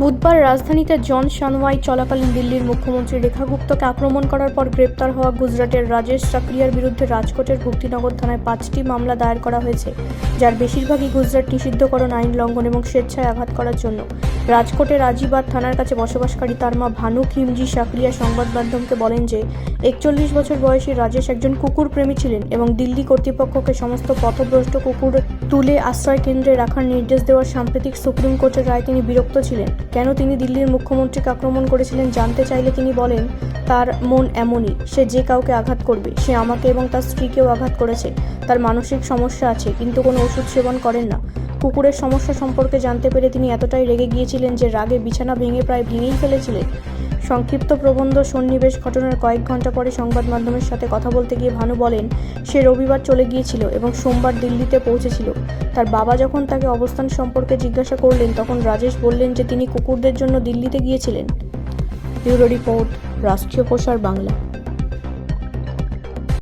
বুধবার রাজধানীতে জন সানওয়াই চলাকালীন দিল্লির মুখ্যমন্ত্রী রেখা গুপ্তকে আক্রমণ করার পর গ্রেপ্তার হওয়া গুজরাটের রাজেশ সাকরিয়ার বিরুদ্ধে রাজকোটের ভক্তিনগর থানায় 5টি মামলা দায়ের করা হয়েছে, যার বেশিরভাগই গুজরাট নিষিদ্ধকরণ আইন লঙ্ঘন এবং স্বেচ্ছায় আঘাত করার জন্য। রাজকোটের আজিবাদ থানার কাছে বসবাসকারী তার মা ভানু খিমজি সাকরিয়া সংবাদ মাধ্যমকে বলেন যে 41 বছর বয়সী রাজেশ একজন কুকুর প্রেমী ছিলেন এবং দিল্লি কর্তৃপক্ষকে সমস্ত পথভ্রষ্ট কুকুর তুলে আশ্রয় কেন্দ্রে রাখার নির্দেশ দেওয়ার সাম্প্রতিক সুপ্রিম কোর্টের রায় তিনি বিরক্ত ছিলেন। কেন তিনি দিল্লির মুখ্যমন্ত্রীকে আক্রমণ করেছিলেন জানতে চাইলে তিনি বলেন, তার মন এমনই, সে যে কাউকে আঘাত করবে। সে আমাকে এবং তার স্ত্রীকেও আঘাত করেছে। তার মানসিক সমস্যা আছে, কিন্তু কোনো ওষুধ সেবন করেন না। কুকুরের সমস্যা সম্পর্কে জানতে পেরে তিনি এতটাই রেগে গিয়েছিলেন যে রাগে বিছানা প্রায় ভেঙেই ফেলেছিলেন। সংক্ষিপ্ত প্রবন্ধ সন্নিবেশ ঘটনার কয়েক ঘন্টা পরে সংবাদ মাধ্যমের সাথে কথা বলতে গিয়ে ভানু বলেন, সে রবিবার চলে গিয়েছিল এবং সোমবার দিল্লিতে পৌঁছেছিল। তার বাবা যখন তাকে অবস্থান সম্পর্কে জিজ্ঞাসা করলেন, তখন রাজেশ বললেন যে তিনি কুকুরদের জন্য দিল্লিতে গিয়েছিলেন। ব্যুরো রিপোর্ট, রাষ্ট্রীয় প্রসার বাংলা।